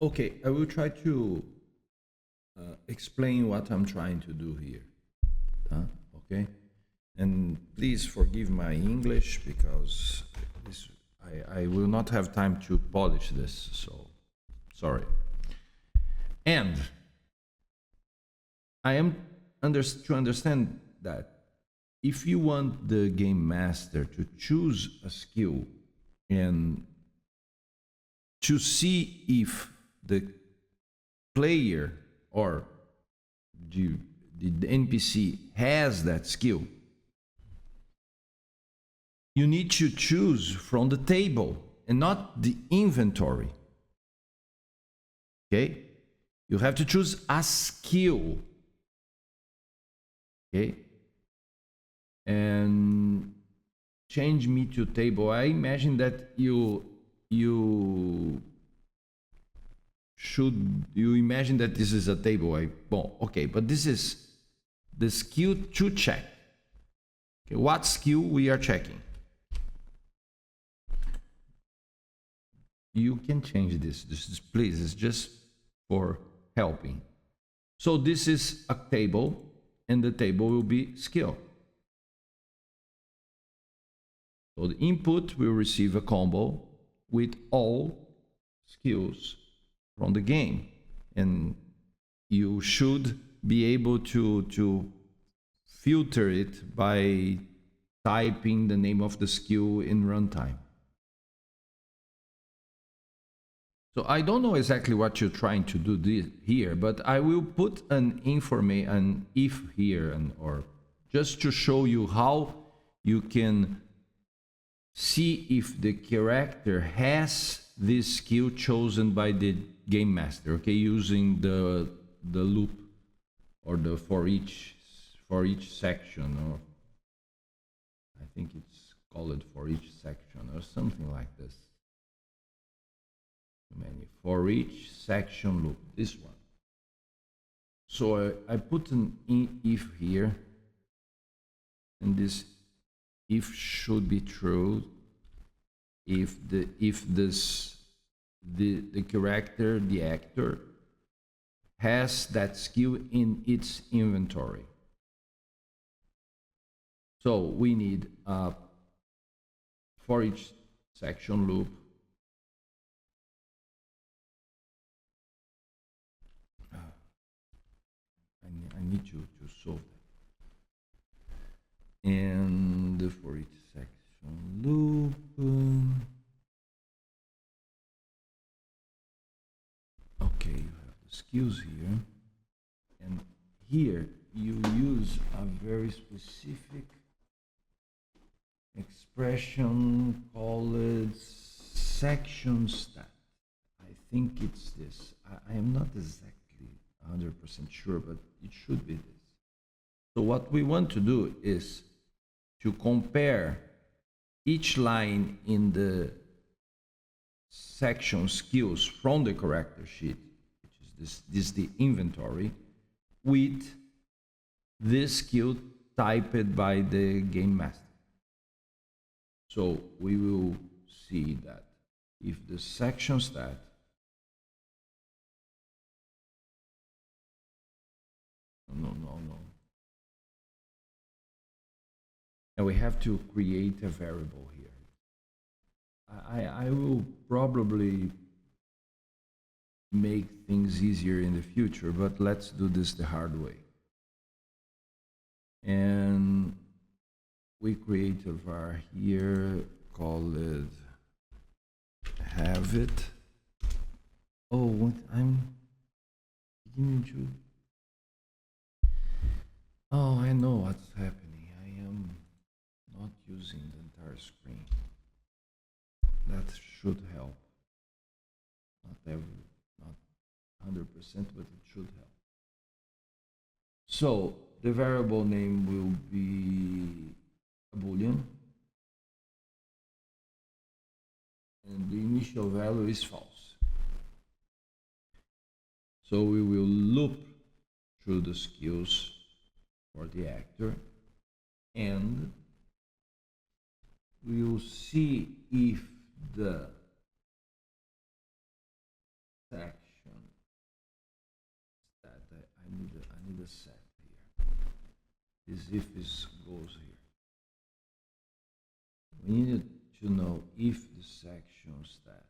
Okay, I will try to explain what I'm trying to do here. Okay, and please forgive my English because this, I will not have time to polish this, so sorry. And I am to understand that if you want the game master to choose a skill and to see if the player or the NPC has that skill, you need to choose from the table and not the inventory. Okay? You have to choose a skill. Okay? And change me to table. I imagine that you imagine that this is a table. Okay, but this is the skill to check. Okay, what skill we are checking? You can change this. This is, please, it's just for helping. So this is a table, and the table will be skill. So the input will receive a combo with all skills from the game, and you should be able to filter it by typing the name of the skill in runtime. So I don't know exactly what you're trying to do here, but I will put an if here, or just to show you how you can see if the character has this skill chosen by the game master. Okay, using the loop or the for each section, or I think it's called for each section or something like this. For each section loop, this one. So I put an if here, and this if should be true if the character, the actor, has that skill in its inventory. So we need for each section loop I need to solve that. And for each section loop, okay, you have the skills here, and here you use a very specific expression called section stat. I think it's this. I am not exactly 100% sure, but it should be this. So what we want to do is to compare each line in the section skills from the character sheet, which is this the inventory, with this skill typed by the game master. So we will see that if the section stat no. And we have to create a variable here. I will probably make things easier in the future, but let's do this the hard way. And we create a var here, call it have it. Oh, what I'm beginning to. Oh, I know what's happening. I am not using the entire screen. That should help. Not 100%, but it should help. So the variable name will be a boolean, and the initial value is false. So we will loop through the skills for the actor, and we will see if the section the set here. This if is goes here. We need to know if the section stat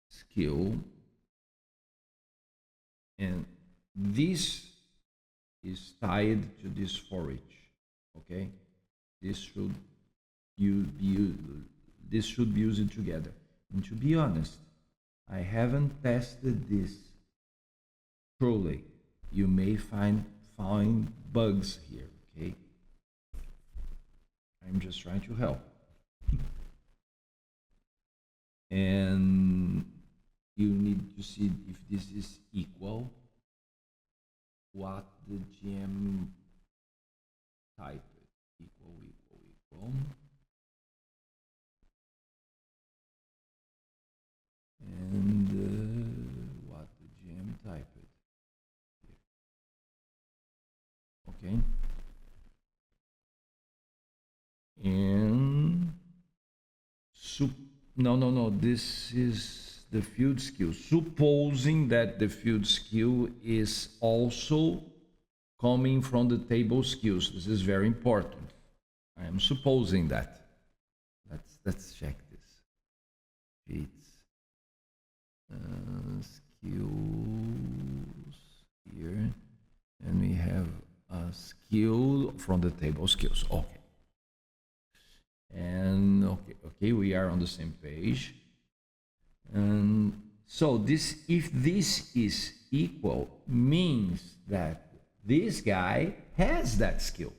skill, and this is tied to this for each. Okay, this should this should be used together. And to be honest, I haven't tested this truly. You may find bugs here. Okay, I'm just trying to help. And you need to see if this is equal what the GM type equal. And what the GM type here. Okay. And no, this is the field skill. Supposing that the field skill is also coming from the table skills. This is very important. I am supposing that. Let's check this. It's skills here, and we have a skill from the table skills. Okay. And okay, we are on the same page. And so this, if this is equal, means that this guy has that skill.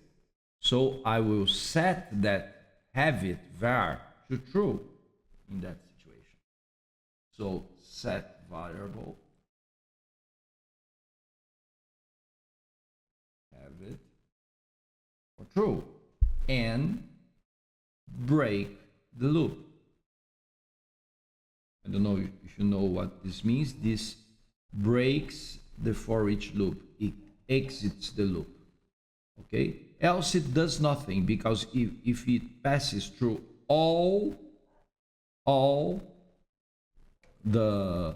So I will set that have it var to true in that situation. So set variable have it for true and break the loop. I don't know if you know what this means. This breaks the for each loop. It exits the loop. Okay? Else it does nothing, because if it passes through all the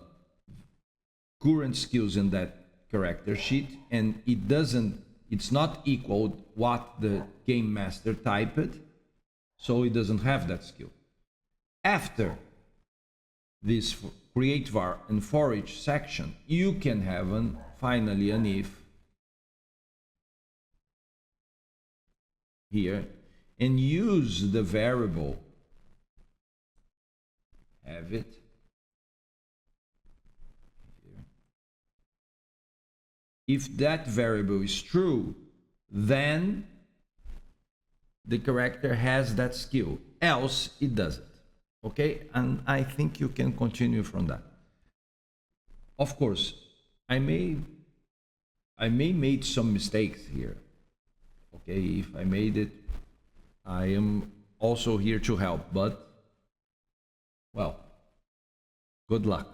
current skills in that character sheet, and it's not equal what the game master typed, so it doesn't have that skill. After this create var and for each section, you can have finally an if here and use the variable have it here. If that variable is true, then the character has that skill, else it doesn't. Okay, and I think you can continue from that. Of course, I may made some mistakes here. Okay, if I made it, I am also here to help, but well, good luck.